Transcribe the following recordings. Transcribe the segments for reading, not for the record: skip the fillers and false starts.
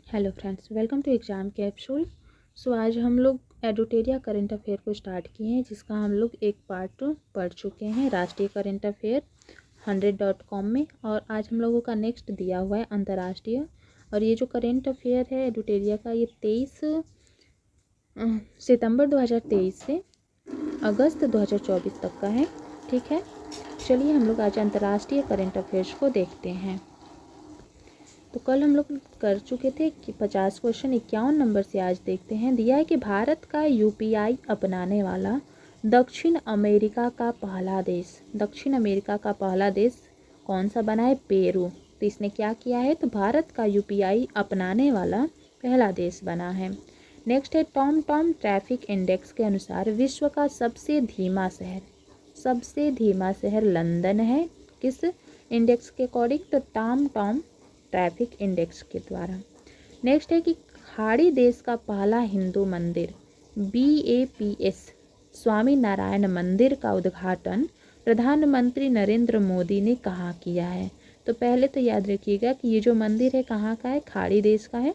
Hello friends, welcome to exam capsule. आज हम लोग एडुटेरिया करंट अफेयर को स्टार्ट किए हैं, जिसका हम लोग एक पार्ट पढ़ चुके हैं राष्ट्रीय करंट अफेयर 100.com में। और आज हम लोगों का नेक्स्ट दिया हुआ है अंतर्राष्ट्रीय। और ये जो करंट अफेयर है एडुटेरिया का, ये 23 सितंबर 2023 से अगस्त 2024 तक का है। ठीक है, चलिए हम लोग आज अंतर्राष्ट्रीय करंट अफेयर्स को देखते हैं। तो कल हम लोग कर चुके थे कि 50 क्वेश्चन, 51 नंबर से आज देखते हैं। दिया है कि भारत का यूपीआई अपनाने वाला दक्षिण अमेरिका का पहला देश, दक्षिण अमेरिका का पहला देश कौन सा बना है? पेरू। तो इसने क्या किया है? तो भारत का यूपीआई अपनाने वाला पहला देश बना है। नेक्स्ट है टॉम टॉम ट्रैफिक इंडेक्स के अनुसार विश्व का सबसे धीमा शहर लंदन है। किस इंडेक्स के अकॉर्डिंग? तो टॉम टॉम ट्रैफिक इंडेक्स के द्वारा। नेक्स्ट है कि खाड़ी देश का पहला हिंदू मंदिर BAPS स्वामी नारायण मंदिर का उद्घाटन प्रधानमंत्री नरेंद्र मोदी ने कहाँ किया है? तो पहले तो याद रखिएगा कि ये जो मंदिर है कहाँ का है? खाड़ी देश का है,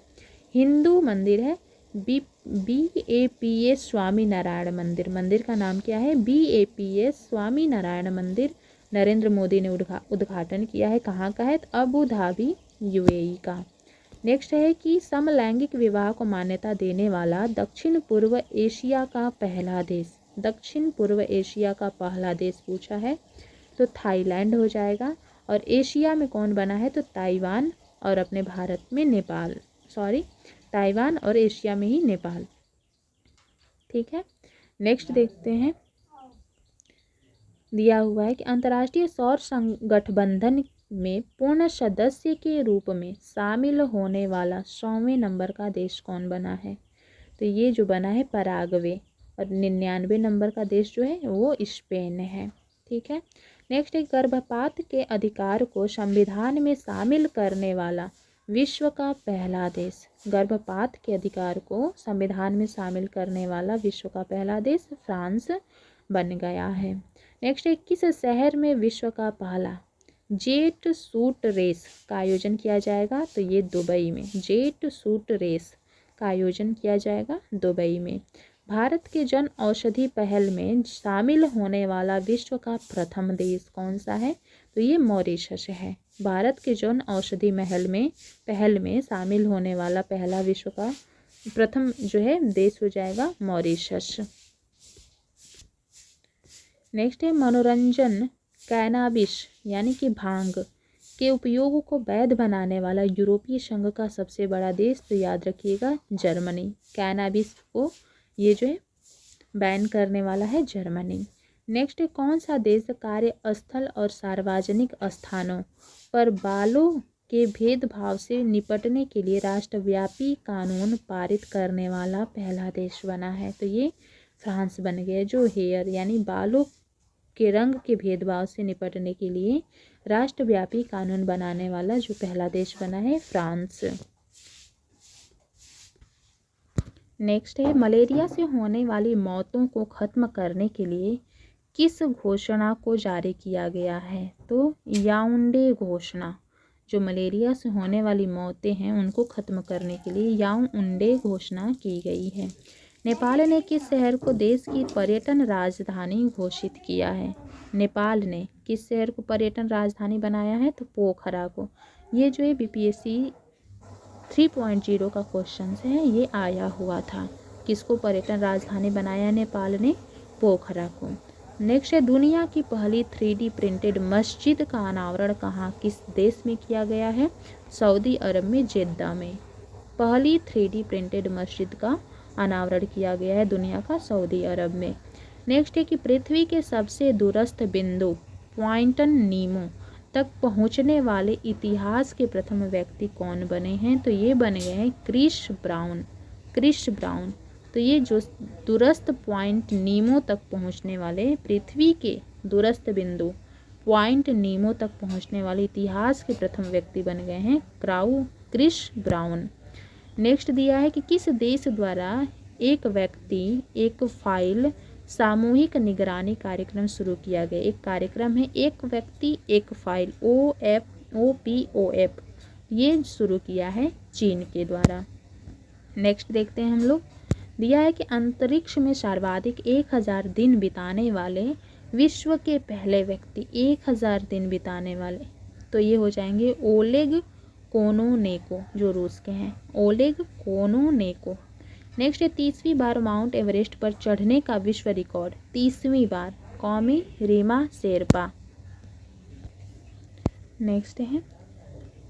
हिंदू मंदिर है। BAPS स्वामी नारायण मंदिर, मंदिर का नाम क्या है? BAPS स्वामी नारायण मंदिर नरेंद्र मोदी ने उद्घाटन किया है। कहाँ का है? तो अबू धाबी UAE का। नेक्स्ट है कि समलैंगिक विवाह को मान्यता देने वाला दक्षिण पूर्व एशिया का पहला देश, दक्षिण पूर्व एशिया का पहला देश पूछा है तो थाईलैंड हो जाएगा। और एशिया में कौन बना है? तो ताइवान, और अपने भारत में नेपाल, ताइवान और एशिया में ही नेपाल। ठीक है, नेक्स्ट देखते हैं। दिया हुआ है कि अंतर्राष्ट्रीय सौर गठबंधन में पूर्ण सदस्य के रूप में शामिल होने वाला 100वें नंबर का देश कौन बना है? तो ये जो बना है पराग्वे। और 99 नंबर का देश जो है वो स्पेन है। ठीक है, नेक्स्ट है गर्भपात के अधिकार को संविधान में शामिल करने वाला विश्व का पहला देश, गर्भपात के अधिकार को संविधान में शामिल करने वाला विश्व का पहला देश फ्रांस बन गया है। नेक्स्ट है किस शहर में विश्व का पहला जेट सूट रेस का आयोजन किया जाएगा? तो ये दुबई में, जेट सूट रेस का आयोजन किया जाएगा दुबई में। भारत के जन औषधि पहल में शामिल होने वाला विश्व का प्रथम देश कौन सा है? तो ये मॉरिशस है। भारत के जन औषधि पहल में शामिल होने वाला पहला विश्व का प्रथम जो है देश हो जाएगा मॉरिशस। नेक्स्ट है मनोरंजन कैनाबिस यानी कि भांग के उपयोग को वैध बनाने वाला यूरोपीय संघ का सबसे बड़ा देश, तो याद रखिएगा जर्मनी। कैनाबिस को ये जो है बैन करने वाला है जर्मनी। नेक्स्ट है कौन सा देश कार्यस्थल और सार्वजनिक स्थानों पर बालों के भेदभाव से निपटने के लिए राष्ट्रव्यापी कानून पारित करने वाला पहला देश बना है? तो ये फ्रांस बन गया, जो हेयर यानी बालों के रंग के भेदभाव से निपटने के लिए राष्ट्रव्यापी कानून बनाने वाला जो पहला देश बना है फ्रांस। नेक्स्ट है मलेरिया से होने वाली मौतों को खत्म करने के लिए किस घोषणा को जारी किया गया है? तो याओंडे घोषणा। जो मलेरिया से होने वाली मौतें हैं उनको खत्म करने के लिए याओंडे घोषणा की गई है। नेपाल ने किस शहर को देश की पर्यटन राजधानी घोषित किया है? नेपाल ने किस शहर को पर्यटन राजधानी बनाया है? तो पोखरा को। ये जो है BPSC 3.0 का क्वेश्चन है, ये आया हुआ था। किसको पर्यटन राजधानी बनाया नेपाल ने? पोखरा को। नेक्स्ट है दुनिया की पहली 3D प्रिंटेड मस्जिद का अनावरण कहाँ, किस देश में किया गया है? सऊदी अरब में, जेद्दा में। पहली 3D प्रिंटेड मस्जिद का अनावरण किया गया है दुनिया का सऊदी अरब में। नेक्स्ट है कि पृथ्वी के सबसे दूरस्थ बिंदु पॉइंट नीमो तक पहुंचने वाले इतिहास के प्रथम व्यक्ति कौन बने हैं? तो ये बन गए हैं क्रिस ब्राउन। तो ये जो दूरस्थ पॉइंट नीमो तक पहुंचने वाले, पृथ्वी के दूरस्थ बिंदु पॉइंट नीमो तक पहुंचने वाले इतिहास के प्रथम व्यक्ति बन गए हैं क्रिस ब्राउन। नेक्स्ट दिया है कि किस देश द्वारा एक व्यक्ति एक फाइल सामूहिक निगरानी कार्यक्रम शुरू किया गया? एक कार्यक्रम है एक व्यक्ति एक फाइल OPOF, ये शुरू किया है चीन के द्वारा। नेक्स्ट देखते हैं हम लोग, दिया है कि अंतरिक्ष में सर्वाधिक 1000 दिन बिताने वाले विश्व के पहले व्यक्ति, 1000 दिन बिताने वाले, तो ये हो जाएंगे ओलेग कोनोनेको, जो रूस के हैं, ओलेग कोनोनेको। नेक्स्ट है 30वीं बार माउंट एवरेस्ट पर चढ़ने का विश्व रिकॉर्ड, 30वीं बार, कौमी रीमा शेरपा। नेक्स्ट है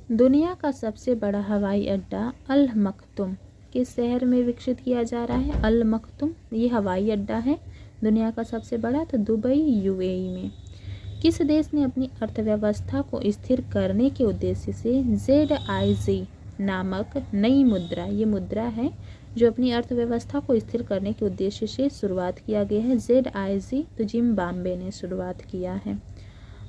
दुनिया का सबसे बड़ा हवाई अड्डा अल मख्तुम किस शहर में विकसित किया जा रहा है? अल मख्तुम ये हवाई अड्डा है दुनिया का सबसे बड़ा, तो दुबई यूएई में। किस देश ने अपनी अर्थव्यवस्था को स्थिर करने के उद्देश्य से ZIG नामक नई मुद्रा, ये मुद्रा है जो अपनी अर्थव्यवस्था को स्थिर करने के उद्देश्य से शुरुआत किया गया है, ZIG, तो जिम्बाब्वे ने शुरुआत किया है।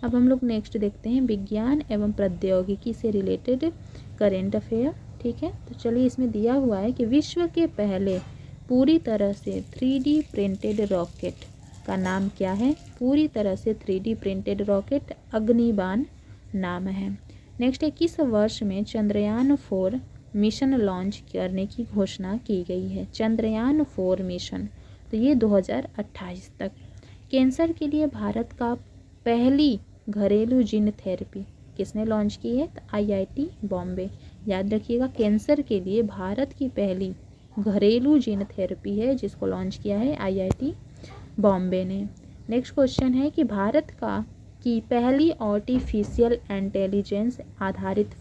अब हम लोग नेक्स्ट देखते हैं विज्ञान एवं प्रौद्योगिकी से रिलेटेड करेंट अफेयर। ठीक है, तो चलिए इसमें दिया हुआ है कि विश्व के पहले पूरी तरह से 3D प्रिंटेड रॉकेट का नाम क्या है? पूरी तरह से 3D प्रिंटेड रॉकेट अग्निबाण नाम है। नेक्स्ट है किस वर्ष में चंद्रयान 4 मिशन लॉन्च करने की घोषणा की गई है? चंद्रयान 4 मिशन, तो ये 2028 तक। कैंसर के लिए भारत का पहली घरेलू जीन थेरेपी किसने लॉन्च की है? तो IIT बॉम्बे। याद रखिएगा, कैंसर के लिए भारत की पहली घरेलू जीन थेरेपी है जिसको लॉन्च किया है IIT बॉम्बे ने। नेक्स्ट क्वेश्चन है कि भारत की पहली आर्टिफिशियल इंटेलिजेंस आधारित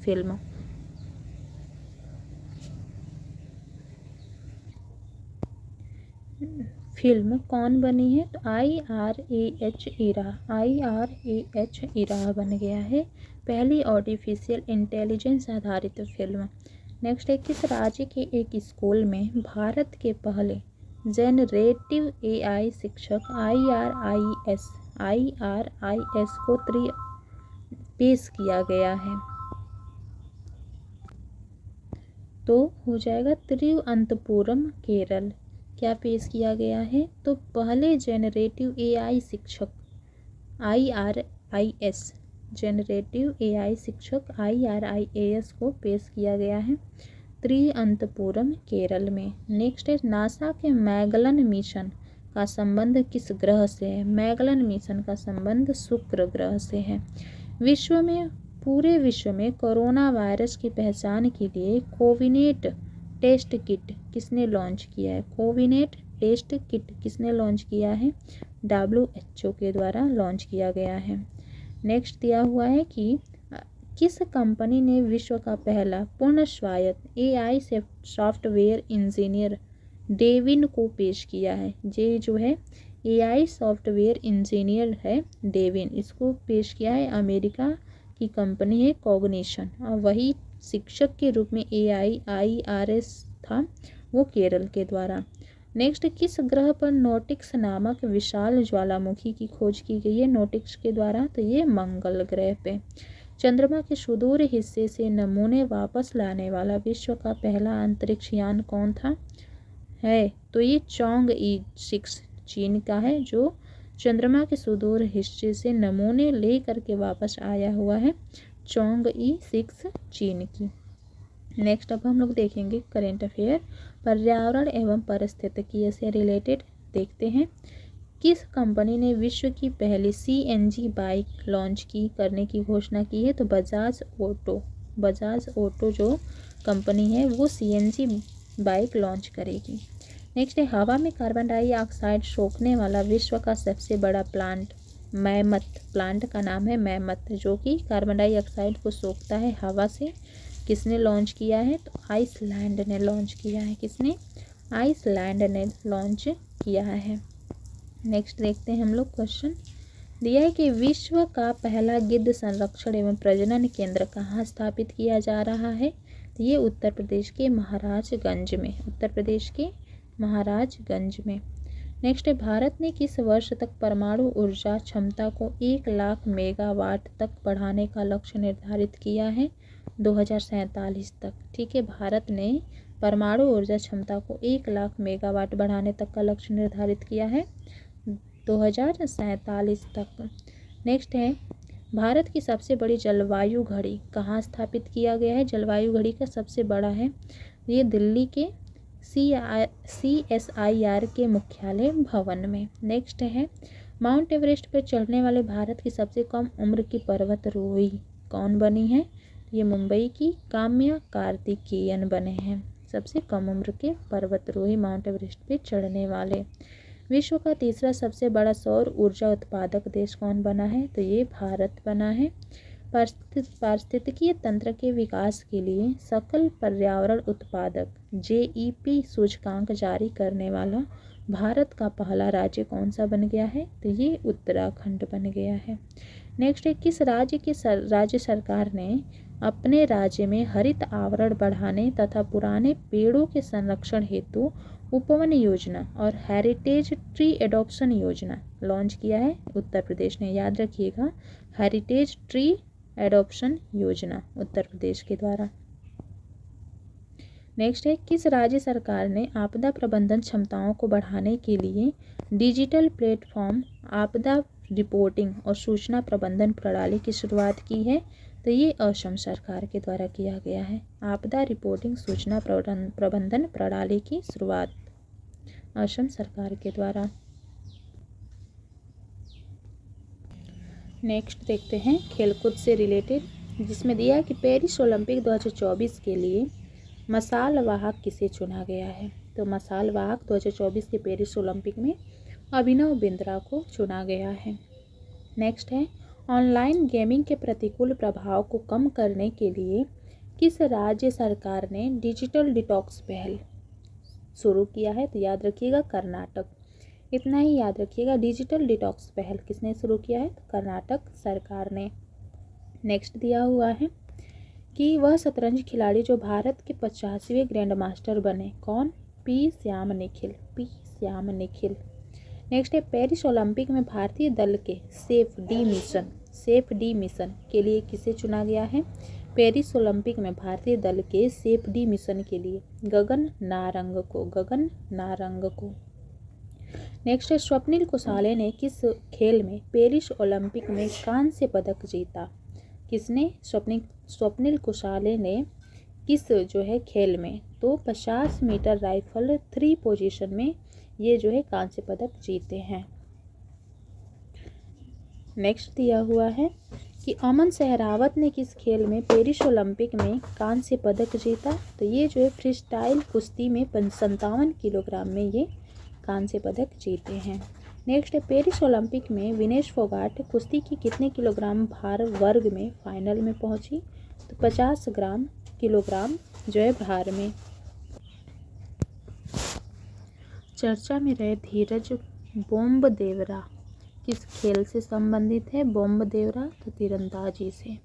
फिल्म कौन बनी है? तो IRAH इरा बन गया है पहली आर्टिफिशियल इंटेलिजेंस आधारित फिल्म। नेक्स्ट है किस राज्य के एक स्कूल में भारत के पहले जेनरेटिव AI शिक्षक IRIS को पेश किया गया है? तो हो जाएगा तिरुवनंतपुरम, केरल। क्या पेश किया गया है? तो पहले जेनरेटिव AI शिक्षक IRIS, जेनरेटिव AI शिक्षक IRIS को पेश किया गया है तिरुवनंतपुरम, केरल में। नेक्स्ट है नासा के मैगलन मिशन का संबंध किस ग्रह से है? मैगलन मिशन का संबंध शुक्र ग्रह से है। पूरे विश्व में कोरोना वायरस की पहचान के लिए कोविनेट टेस्ट किट किसने लॉन्च किया है? कोविनेट टेस्ट किट किसने लॉन्च किया है? WHO के द्वारा लॉन्च किया गया है। नेक्स्ट दिया हुआ है कि किस कंपनी ने विश्व का पहला पूर्ण स्वायत्त AI सॉफ्टवेयर इंजीनियर डेविन को पेश किया है? ये जो है AI सॉफ्टवेयर इंजीनियर है डेविन, इसको पेश किया है अमेरिका की कंपनी है कॉग्निशन, और वही शिक्षक के रूप में IRS था वो केरल के द्वारा। नेक्स्ट किस ग्रह पर नोटिक्स नामक विशाल ज्वालामुखी की खोज की गई है नोटिक्स के द्वारा? तो ये मंगल ग्रह पे। चंद्रमा के सुदूर हिस्से से नमूने वापस लाने वाला विश्व का पहला अंतरिक्ष यान कौन था है? तो ये चॉन्ग-ई 6 चीन का है जो चंद्रमा के सुदूर हिस्से से नमूने ले करके वापस आया हुआ है, चॉन्ग-ई 6 चीन की। नेक्स्ट अब हम लोग देखेंगे करेंट अफेयर पर्यावरण एवं पारिस्थितिकी से रिलेटेड देखते हैं। किस कंपनी ने विश्व की पहली CNG बाइक लॉन्च करने की घोषणा की है? तो बजाज ऑटो जो कंपनी है वो CNG बाइक लॉन्च करेगी। नेक्स्ट है हवा में कार्बन डाइऑक्साइड सोखने वाला विश्व का सबसे बड़ा प्लांट मैमथ, प्लांट का नाम है मैमथ, जो कि कार्बन डाइऑक्साइड को सोखता है हवा से। किसने लॉन्च किया है? तो आइसलैंड ने लॉन्च किया है। किसने? आइसलैंड ने लॉन्च किया है। नेक्स्ट देखते हैं हम लोग क्वेश्चन दिया है कि विश्व का पहला गिद्ध संरक्षण एवं प्रजनन केंद्र कहाँ स्थापित किया जा रहा है? तो ये उत्तर प्रदेश के महाराजगंज में, उत्तर प्रदेश के महाराजगंज में। नेक्स्ट है भारत ने किस वर्ष तक परमाणु ऊर्जा क्षमता को 1 लाख मेगावाट तक बढ़ाने का लक्ष्य निर्धारित किया है? 2047 तक। ठीक है, भारत ने परमाणु ऊर्जा क्षमता को 1 लाख मेगावाट बढ़ाने तक का लक्ष्य निर्धारित किया है 2047 तक। नेक्स्ट है भारत की सबसे बड़ी जलवायु घड़ी कहाँ स्थापित किया गया है? जलवायु घड़ी का सबसे बड़ा है ये दिल्ली के CSIR के मुख्यालय भवन में। नेक्स्ट है माउंट एवरेस्ट पर चढ़ने वाले भारत की सबसे कम उम्र की पर्वतारोही कौन बनी है? ये मुंबई की काम्या कार्तिकेयन बने हैं सबसे कम उम्र के पर्वतारोही माउंट एवरेस्ट पे चढ़ने वाले। विश्व का तीसरा सबसे बड़ा सौर ऊर्जा उत्पादक देश कौन बना है? तो ये भारत बना है। पारिस्थितिकीय तंत्र के विकास के लिए सकल पर्यावरण उत्पादक JEP सूचकांक जारी करने वाला भारत का पहला राज्य कौन सा बन गया है? तो ये उत्तराखंड बन गया है। नेक्स्ट है किस राज्य की राज्य सरकार ने अपने राज्य में हरित आवरण बढ़ाने तथा पुराने पेड़ों के संरक्षण हेतु उपवन योजना और हेरिटेज ट्री एडॉप्शन योजना लॉन्च किया है? उत्तर प्रदेश ने। याद रखिएगा हेरिटेज ट्री एडॉप्शन योजना उत्तर प्रदेश के द्वारा। नेक्स्ट है किस राज्य सरकार ने आपदा प्रबंधन क्षमताओं को बढ़ाने के लिए डिजिटल प्लेटफॉर्म आपदा रिपोर्टिंग और सूचना प्रबंधन प्रणाली की शुरुआत की है? तो ये असम सरकार के द्वारा किया गया है। आपदा रिपोर्टिंग सूचना प्रबंधन प्रणाली की शुरुआत असम सरकार के द्वारा। नेक्स्ट देखते हैं खेलकूद से रिलेटेड जिसमें दिया है कि पेरिस ओलंपिक 2024 के लिए मशाल वाहक किसे चुना गया है? तो मशाल वाहक 2024 के पेरिस ओलंपिक में अभिनव बिंद्रा को चुना गया है। नेक्स्ट है ऑनलाइन गेमिंग के प्रतिकूल प्रभाव को कम करने के लिए किस राज्य सरकार ने डिजिटल डिटॉक्स पहल शुरू किया है? तो याद रखिएगा कर्नाटक। इतना ही याद रखिएगा डिजिटल डिटॉक्स पहल किसने शुरू किया है? तो कर्नाटक सरकार ने। नेक्स्ट दिया हुआ है कि वह शतरंज खिलाड़ी जो भारत के 50वें ग्रैंड मास्टर बने कौन? पी श्याम निखिल। नेक्स्ट है पेरिस ओलंपिक में भारतीय दल के सेफ डी मिशन के लिए किसे चुना गया है? पेरिस ओलंपिक में भारतीय दल के सेफ डी मिशन के लिए गगन नारंग को। नेक्स्ट है स्वप्निल कुसाले ने किस खेल में पेरिस ओलंपिक में कांस्य पदक जीता? किसने? स्वप्निल कुसाले ने किस जो है खेल में? तो 50 मीटर राइफल 3 पोजीशन में ये जो है कांस्य पदक जीते हैं। नेक्स्ट दिया हुआ है कि अमन सहरावत ने किस खेल में पेरिस ओलंपिक में कांस्य पदक जीता? तो ये जो है फ्री स्टाइल कुश्ती में 57 किलोग्राम में ये कांस्य पदक जीते हैं। नेक्स्ट है पेरिस ओलंपिक में विनेश फोगाट कुश्ती की कितने किलोग्राम भार वर्ग में फाइनल में पहुंची? तो 50 किलोग्राम जो है भार में। चर्चा में रहे धीरज बोम्बदेवरा किस खेल से संबंधित है? बोम्बदेवरा तो तीरंदाजी से।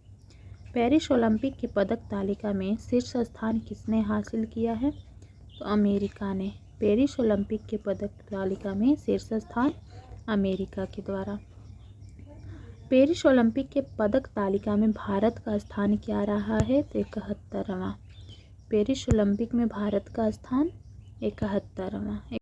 पेरिस ओलंपिक की पदक तालिका में शीर्ष स्थान किसने हासिल किया है? तो अमेरिका ने। पेरिस ओलंपिक के पदक तालिका में शीर्ष स्थान अमेरिका के द्वारा। पेरिस ओलंपिक के पदक तालिका में भारत का स्थान क्या रहा है? तो 71वां। पेरिस ओलंपिक में भारत का स्थान 71वां।